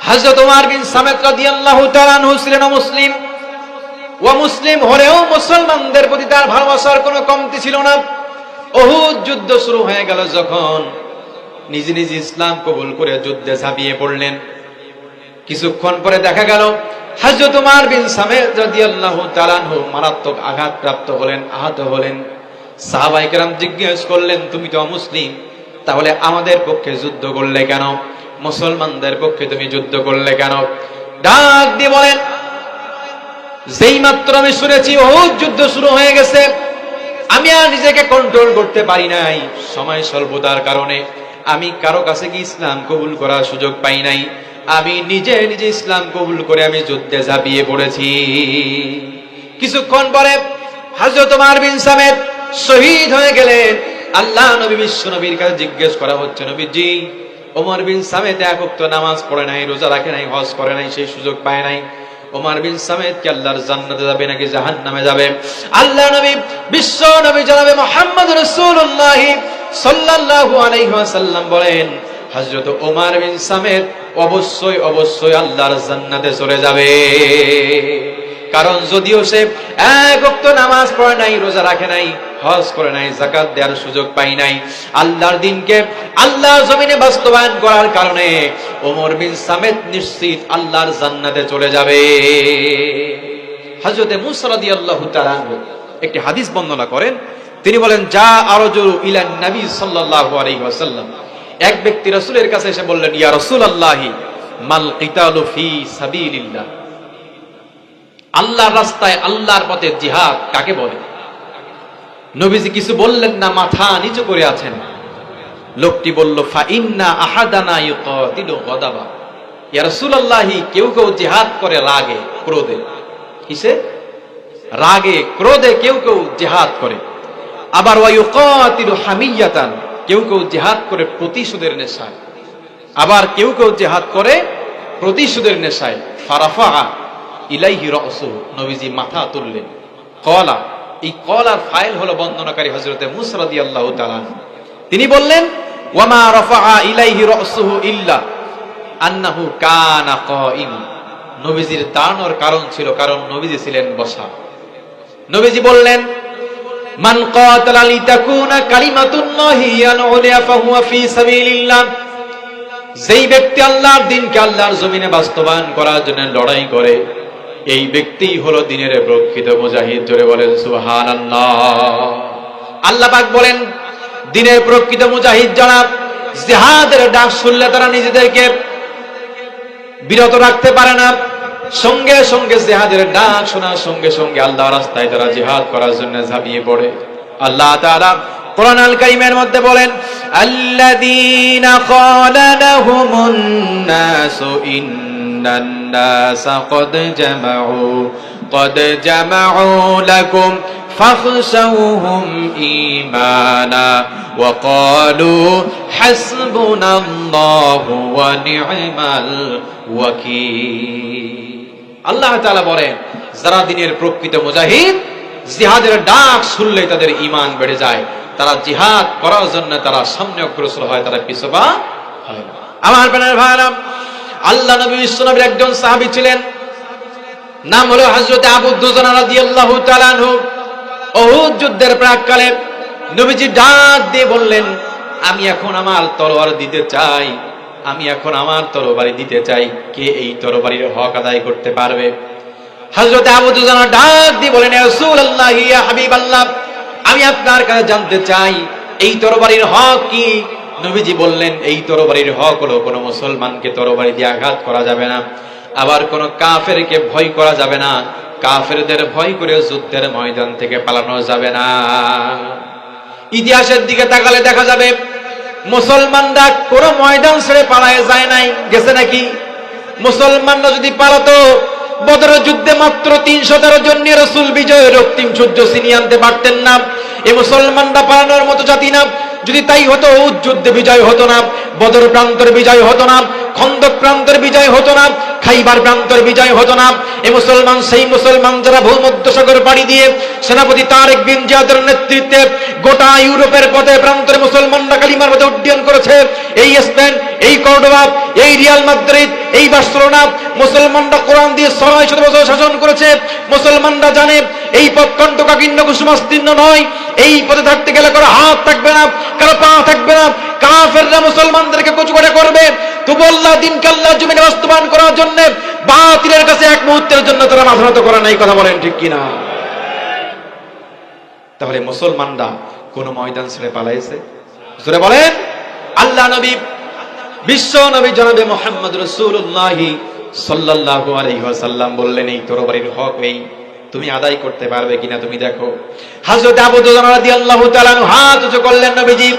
হযরত ওমর বিন সামেদ রাদিয়াল্লাহু তাআলা আনহু ছিলেন মুসলিম, ও মুসলিম হলেও মুসলমানদের প্রতি তার ভালোবাসার কোনো কমতি ছিল না। উহুদ যুদ্ধ শুরু হয়ে গেল যখন, নিজে নিজে ইসলাম কবুল করে যুদ্ধে ঝাঁপিয়ে পড়লেন। কিছুক্ষণ পরে দেখা গেল হযরত ওমর বিন সামেদ রাদিয়াল্লাহু তাআলা আনহু মারাত্মক আঘাতপ্রাপ্ত হলেন, আহত হলেন। সাহাবায়ে কেরাম জিজ্ঞেস করলেন, তুমি তো অমুসলিম, তাহলে আমাদের পক্ষে যুদ্ধ করলে কেন? মুসলমানদের পক্ষে তুমি যুদ্ধ করলে কেন? ডাক দিয়ে বলেন, যেই মাত্র আমি শুনেছি উহুদ যুদ্ধ শুরু হয়ে গেছে, আমি আর নিজেকে কন্ট্রোল করতে পারি নাই। সময় স্বল্পতার কারণে আমি কারো কাছে কি ইসলাম কবুল করার সুযোগ পাই নাই। আমি নিজে নিজে ইসলাম কবুল করে আমি যুদ্ধে ঝাঁপিয়ে পড়েছি। কিছুক্ষণ পরে হযরত ওমর বিন সামেদ শহীদ হয়ে গেলেন। আল্লাহ নবী বিশ্ব নবীর কাছে জিজ্ঞেস করা হচ্ছে, নবীজি, ওমর বিন সামেদ এক ওয়াক্ত নামাজ পড়ে নাই, রোজা রাখে নাই, হজ করে নাই, সেই সুযোগ পায় নাই। ওমর বিন সামেদ কি আল্লাহর জান্নাতে যাবে নাকি জাহান্নামে যাবে? আল্লাহ নবী বিশ্ব নবী জনাবে মুহাম্মদ রাসূলুল্লাহ সাল্লাল্লাহু আলাইহি ওয়াসাল্লাম বলেন, হযরত ওমর বিন সামেদ অবশ্যই অবশ্যই আল্লাহর জান্নাতে চলে যাবে। কারণ যদিও সে এক ওয়াক্ত নামাজ পড়ে নাই, রোজা রাখে নাই, হজ করে নাই, যাকাত দেওয়ার সুযোগ পাই নাই, আল্লাহর দ্বীনকে আল্লাহর জমিনে বাস্তবায়ন করার কারণে ওমর বিন সামেদ নিশ্চিত আল্লাহর জান্নাতে চলে যাবে। হযরত মুসা রাদিয়াল্লাহু তাআলা একটি হাদিস বর্ণনা করেন। তিনি বলেন, যা আরজুলু ইলান নবী সাল্লাল্লাহু আলাইহি ওয়াসাল্লাম, এক ব্যক্তি রাসূলের কাছে এসে বললেন, ইয়া রাসূলুল্লাহি মাল কিতালু ফি সাবিলিল্লাহ, আল্লাহর রাস্তায় আল্লাহর পথে জিহাদ কাকে বলে? নবীজি কিছু বললেন না, মাথা নিচু করে আছেন। লোকটি বলল, ফা ইন্না আহাদানা ইউকাতিলু গাদাবা, ইয়া রাসূলুল্লাহি, কেউ কেউ জিহাদ করে রাগে, ক্রোধে। কিসে? রাগে, ক্রোধে কেউ কেউ জিহাদ করে। আবার ওয়া ইউকাতিলু হামিয়াতান, কেউ কেউ জিহাদ করে প্রতিশোধের নেশায়। আবার কেউ কেউ জিহাদ করে প্রতিশোধের নেশায়। ফারাফা ইলাইহি রাসূহু, নবীজি মাথা তুললেন। কলা, এই কলার ফাইল হলো বর্ণনাকারী হযরতে মুসা রাদিয়াল্লাহু তাআলা। তিনি বললেন, ওয়ামা রাফা ইলাইহি রাসূহু ইল্লা আন্নাহু কানা কাইম, নবীজির দাঁড়ানোর কারণ ছিল, কারণ নবীজি ছিলেন বসা। নবীজি বললেন, মান কাতালা লিতাকুনা কালিমাতুল্লাহি ইয়ানুলিয়া ফাহুয়া ফি সাবিলিল্লাহ, যেই ব্যক্তি আল্লাহর দ্বীনকে আল্লাহর জমিনে বাস্তবায়ন করার জন্য লড়াই করে, এই ব্যক্তিই হলো দ্বীনের প্রকৃত মুজাহিদ। জোরে বলেন সুবহানাল্লাহ। আল্লাহ পাক বলেন, দ্বীনের প্রকৃত মুজাহিদ যারা জিহাদের ডাক শুনলে তারা নিজেদেরকে বিরত রাখতে পারে না, সঙ্গে সঙ্গে জিহাদের ডাক শোনার সঙ্গে সঙ্গে আল্লাহর রাস্তায় তারা জিহাদ করার জন্য ঝাঁপিয়ে পড়ে। আল্লাহ তাআলা কোরআন আল কারীমের মধ্যে বলেন, আল্লাযীনা ক্বালা লাহুমুন নাসু ইন্নান নাসা قد جمعوا لكم فاخشوهم إيمانا وقالوا حسبنا الله ونعم الوكيل। আল্লাহ তাআলা বলেন, যারা দ্বীনের প্রকৃত মুজাহিদ, জিহাদের ডাক শুনলে তাদের ঈমান বেড়ে যায়, তারা জিহাদ করার জন্য তারা সামনে অগ্রসর হয়, তারা পিছপা হয় না। আমার প্রাণের ভাইরা, আল্লাহ নবী বিশ্ব নবীর একজন সাহাবী ছিলেন, নাম হলো হযরত আবু দুজানা রাদিয়াল্লাহু তাআলা আনহু। উহুদ যুদ্ধের প্রাক্কালে নবীজি ডাক দিয়ে বললেন, আমি এখন আমার তরবারি দিতে চাই, আমি এখন আমার তরবারি দিতে চাই, কে এই তরবারির হক আদায় করতে পারবে? হযরত আবু দুজানা ডাক দিয়ে বলেন, ইয়া রাসূলুল্লাহ, ইয়া হাবিবাল্লাহ, আমি আপনার কাছে জানতে চাই এই তরবারির হক কি? নবীজি বললেন, এই তরবারির হক হলো কোন মুসলমানকে তরবারি দিয়ে আঘাত করা যাবে না, আবার কোন কাফেরকে ভয় করা যাবে না, কাফেরদের ভয় করে যুদ্ধের ময়দান থেকে পালানো যাবে না। ইতিহাসের দিকে তাকালে দেখা যাবে মুসলমানরা কোন ময়দান ছেড়ে পালায় যায় নাই, গেছে নাকি? মুসলমানরা যদি পালাতো, বদর যুদ্ধে মাত্র ৩১৩ জন নিয়ে রাসূল বিজয়ের রক্তিম সূর্য ছিনিয়ে আনতে পারতেন না। এই মুসলমানরা পালানোর মতো জাতি না। যদি তাই হতো, উহুদ যুদ্ধে বিজয় হতো না, বদর প্রান্তের বিজয় হতো না, খন্দক প্রান্তের বিজয় হতো না, খাইবার প্রান্তর বিজয় হতো না। এই মুসলমান সেই মুসলমান যারা ভূমধ্যসাগর পাড়ি দিয়ে সেনাপতি তারেক বিন জিয়াদের নেতৃত্বে গোটা ইউরোপের পথে প্রান্তরে মুসলমানরা কালিমার পথে উড্ডয়ন করেছে। এই স্পেন, এই কর্ডোবা, এই রিয়াল মাদ্রিদ, এই বার্সেলোনা, মুসলমানরা কোরআন দিয়ে 600 বছর শাসন করেছে। মুসলমানরা জানে এই পথ কণ্টকাকীর্ণ কুসুমাস্তীর্ণ নয়। এই পথে থাকতে গেলে কারো হাত থাকবে না, কারো পা থাকবে না। কাফেররা মুসলমানদেরকে কচুকাটা করবে, তবু আল্লাহ দ্বীনকে আল্লাহর জমিনে বাস্তবায়ন করার জন্য বাতিলের কাছে এক মুহূর্তের জন্য তারা মাথা নত করে নাই। কথা বলেন ঠিক কিনা? তাহলে মুসলমানরা কোন ময়দান ছেড়ে পালাইছে? জোরে বলেন। আল্লাহ নবী, বিশ্ব নবী জনাবে মুহাম্মদ রাসূলুল্লাহ সাল্লাল্লাহু আলাইহি ওয়াসাল্লাম বললেন, এই তরবারির হক এই তুমি আদায় করতে পারবে কিনা তুমি দেখো। হযরত আবু দুজানা রাদিয়াল্লাহু তাআলা হাত উঁচু করলেন, নবীজি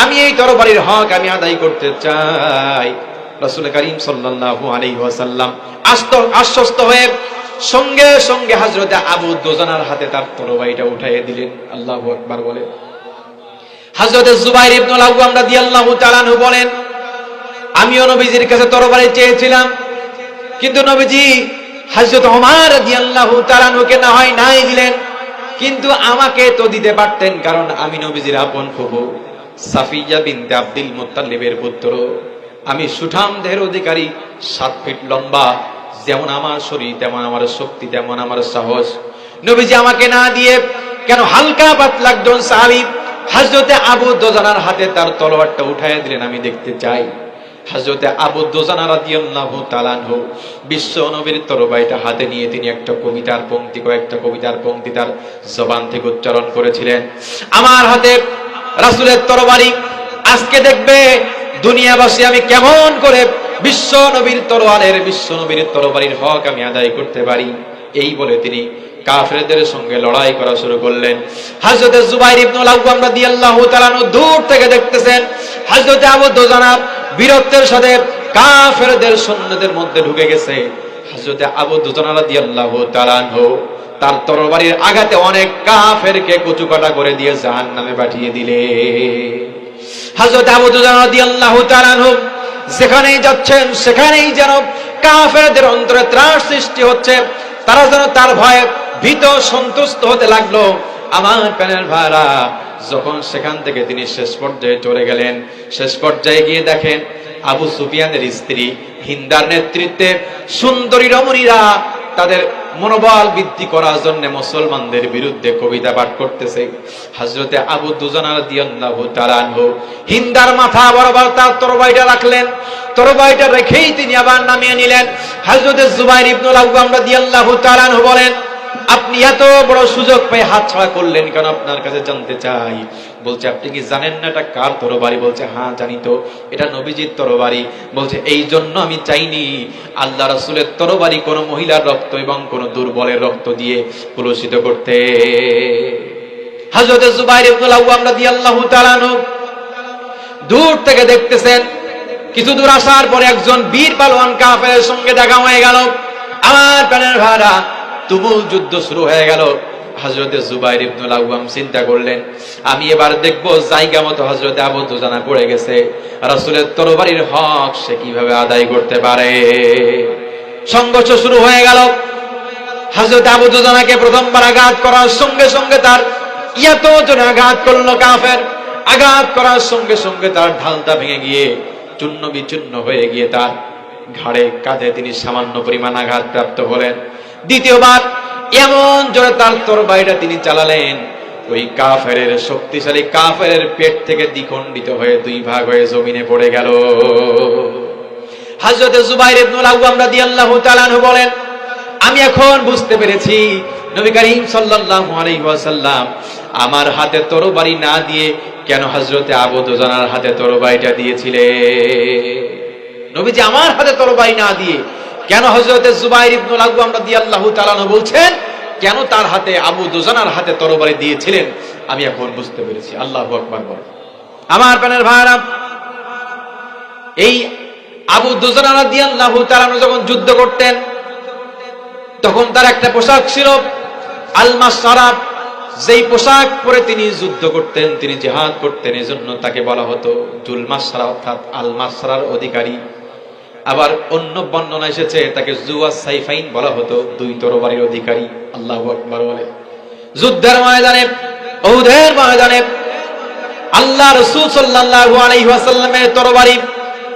আমি এই তরবারির হক আমি আদায় করতে চাই। রাসূল করিম সাল্লাল্লাহু আলাইহি ওয়াসাল্লাম আশ্বস্ত হয়ে সঙ্গে সঙ্গে হযরত আবু দুজানার হাতে তার তরবারিটা উঠাইয়ে দিলেন। আল্লাহু আকবার বলে। হযরত জুবাইর ইবনুল আওয়াম রাদিয়াল্লাহু তাআলা বলেন, আমিও নবীজির কাছে তরবারি চেয়েছিলাম, কিন্তু নবীজি হযরত ওমর রাদিয়াল্লাহু তাআলা কে না হয় নাই দিলেন, কিন্তু আমাকে তো দিতে পারতেন, কারণ আমি নবীজির আপন ফুফু সাফিয়া বিনতে আব্দুল মুত্তালিবের পুত্র। আমি সুঠাম দেহের অধিকারী, 7 ফিট লম্বা, যেমন আমার শরীর তেমন আমার শক্তি তেমন আমার সাহস। নবীজি আমাকে না দিয়ে কেন হালকা পাতলা একজন সাহাবী হযরতে আবু দুজানার হাতে তার তলোয়ারটা উঠাইয়া দিলেন, আমি দেখতে চাই। হযরতে আবু দুজানা রাদিয়াল্লাহু তাআলা আনহু বিশ্ব নবীর তরবারিটা হাতে নিয়ে তিনি একটা কবিতার পংক্তি, কয়েকটা কবিতার পংক্তি তার জবান থেকে উচ্চারণ করেছিলেন। আমার হাতে রাসূলের তরবারি, আজকে দেখবে দুনিয়াবাসী আমি কেমন করে বিশ্ব নবীর তরবারের, বিশ্ব নবীর তরবারির হক আমি আদায় করতে পারি। এই বলে তিনি কাফেরদের সঙ্গে লড়াই করা শুরু করলেন। হযরত জুবাইর ইবনুল আওয়াম রাদিয়াল্লাহু তাআলা দূর থেকে দেখতেছেন হযরত আবু দুজানা বীরত্বের সাথে কাফেরদের সৈন্যদের মধ্যে ঢুকে গেছে। হযরত আবু দুজানা রাদিয়াল্লাহু তাআলা তার তরবারির আঘাতে অনেক কাফেরকে কচুকাটা করে দিয়ে জাহান্নামে পাঠিয়ে দিলে। হযরত আবু দুজানা রাদিয়াল্লাহু তাআলা যেখানেই যাচ্ছেন সেখানেই যেন কাফেরদের অন্তরে ত্রাস সৃষ্টি হচ্ছে, তারা যেন তার ভয়ে ভীত সন্তুষ্ট হতে লাগলো। আমার প্রাণের ভাইরা, যখন সেখান থেকে তিনি শেষ পর্যায়ে চলে গেলেন, শেষ পর্যায়ে গিয়ে দেখেন আবু সুফিয়ানের স্ত্রী হিন্দার নেতৃত্বে সুন্দরী রমণীরা তাদের মনোবল বৃদ্ধি করার জন্য মুসলমানদের বিরুদ্ধে কবিতা পাঠ করতেছে। হযরতে আবু দুজানা রাদিয়াল্লাহু তাআলা আনহু হিন্দার মাথা বরাবর তার তরবারিটা রাখলেন। তরবারিটা রেখেই তিনি আবার নামিয়ে নিলেন। হযরতে জুবাইর ইবনুল আওয়াম রাদিয়াল্লাহু তাআলা আনহু বলেন, আপনি এত বড় সুযোগ পেয়ে হাতছাড়া করলেন কেন? আপনার কাছে জানতে চাই। বলছে, আপনি কি জানেন না এটা কার তরবারি? বলছে, হ্যাঁ জানি তো, এটা নবীজির তরবারি। বলছে, এই জন্য আমি চাইনি আল্লাহ রাসূলের তরবারি কোন মহিলার রক্ত এবং কোন দুর্বলের রক্ত দিয়ে কলুষিত করতে। হযরত জুবাইর ইবনুল আওয়াম রাদিয়াল্লাহু তাআলা দূর থেকে দেখতেছেন। কিছু দূর আসার পরে একজন বীর পালোয়ান কাফেরের সঙ্গে দেখা হয়ে গেল। আমার প্রাণের ভাইরা, তুমুল যুদ্ধ শুরু হয়ে গেল। হযরতে জুবাইর ইবনুল আওয়াম চিন্তা করলেন, আমি এবার দেখব জায়গা মতো হযরতে আবু দুজানা পড়ে গেছে, রাসূলের তরবারির হক সে কিভাবে আদায় করতে পারে। সংঘর্ষ শুরু হয়ে গেল। হযরতে আবু দুজানাকে প্রথমবার আঘাত করার সঙ্গে সঙ্গে তার এত জোরে আঘাত করলো কাফের, আঘাত করার সঙ্গে সঙ্গে তার ঢালটা ভেঙে গিয়ে চূর্ণ বিচূর্ণ হয়ে গিয়ে তার ঘাড়ে কাঁধে তিনি সামান্য পরিমাণ আঘাত প্রাপ্ত হলেন। দ্বিতীয়বার এমন জোরে তার তরবারিটা তিনি চালালেন, ওই কাফেরের শক্তিশালী কাফেরের পেট থেকে দ্বিখণ্ডিত হয়ে 2 ভাগ হয়ে জমিনে পড়ে গেল। হযরত জুবাইর ইবনুল আওয়াম রাদিয়াল্লাহু তাআলা বলেন, আমি এখন বুঝতে পেরেছি নবী করিম সাল্লাল্লাহু আলাইহি ওয়াসাল্লাম আমার হাতে তরবারি না দিয়ে কেন হযরতে আবু দুজানার হাতে তরবারিটা দিয়েছিলেন। নবীজি আমার হাতে তরবারি না দিয়ে কেন হযরতে জুবাইর ইবনুল আওয়াম রাদিয়াল্লাহু তাআলা বলছেন কেন তার হাতে আবু দুজানার হাতে তরবারি দিয়েছিলেন, আমি এখন বুঝতে পেরেছি। আল্লাহু আকবার বল। আমার প্রাণের ভাইরা, এই আবু দুজানা রাদিয়াল্লাহু তাআলা যখন যুদ্ধ করতেন তখন তার একটা পোশাক ছিল আল-মাসরা। যেই পোশাক পরে তিনি যুদ্ধ করতেন, তিনি জিহাদ করতেন, এজন্য তাকে বলা হতো জুল মাসরা, অর্থাৎ আল-মাসরার অধিকারী। আবার অন্য বর্ণনা এসেছে তাকে জুয়াস সাইফাইন বলা হতো, দুই তরবারির অধিকারী। আল্লাহু আকবার বলে। যুদ্ধের ময়দানে, উহুদের ময়দানে আল্লাহ রাসূল সাল্লাল্লাহু আলাইহি ওয়াসাল্লামের তরবারি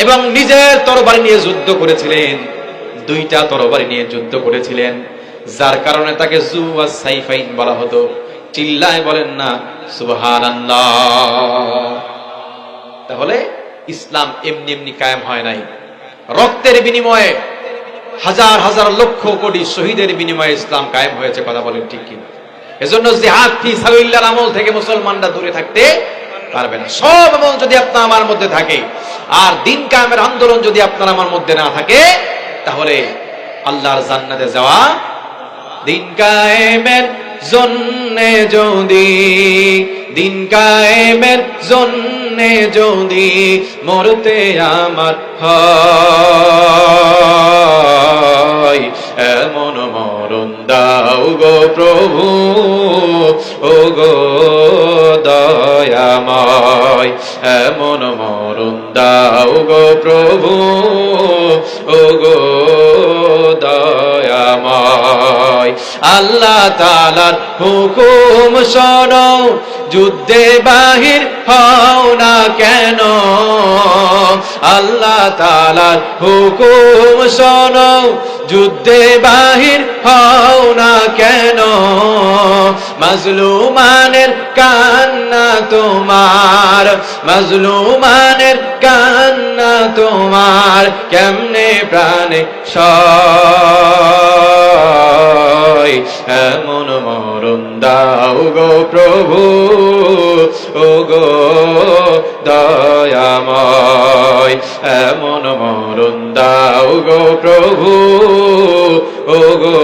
এবং নিজের তরবারি নিয়ে যুদ্ধ করেছিলেন। দুইটা তরবারি নিয়ে যুদ্ধ করেছিলেন, যার কারণে তাকে জুয়াস সাইফাইন বলা হতো। চিল্লায় বলেন না সুবহানাল্লাহ। তাহলে ইসলাম এমনি এমনি কায়েম হয় নাই, রক্তের বিনিময়ে, হাজার হাজার লক্ষ কোটি শহীদের বিনিময়ে ইসলাম কায়েম হয়েছে। কথা বলেন ঠিক কি? এজন্য জিহাদ ফি সাবিলিল্লাহর আমল থেকে মুসলমানরা দূরে থাকতে পারবে না। সব আমল যদি আপনার আমার মধ্যে থাকে, আর দিন কায়েমের আন্দোলন যদি আপনার আমার মধ্যে না থাকে, তাহলে আল্লাহর জান্নাতে যাওয়া, দিন কায়েমের জন্যে যদি, দিন কায়েমের জন্যে যদি মরতে আমার হয়, এমন মরণ দাও গো প্রভু, ও গো দয়াময়, এমন মরণ দাও গো প্রভু, ও গো দয়াময়। আল্লাহ তাআলার হুকুম শোনো, যুদ্ধে বাহির হও না কেন, আল্লাহ তাআলার হুকুম শোনো, যুদ্ধে বাহির হও না কেন, মাজলুমানের কান্না তোমার, মাজলুমানের কান্না তোমার, কেমনে প্রাণে সয়, এমন মরণ দাও গো প্রভু, ও গো দয়াময়, এমন মরণ দাও গো প্রভু, ও গো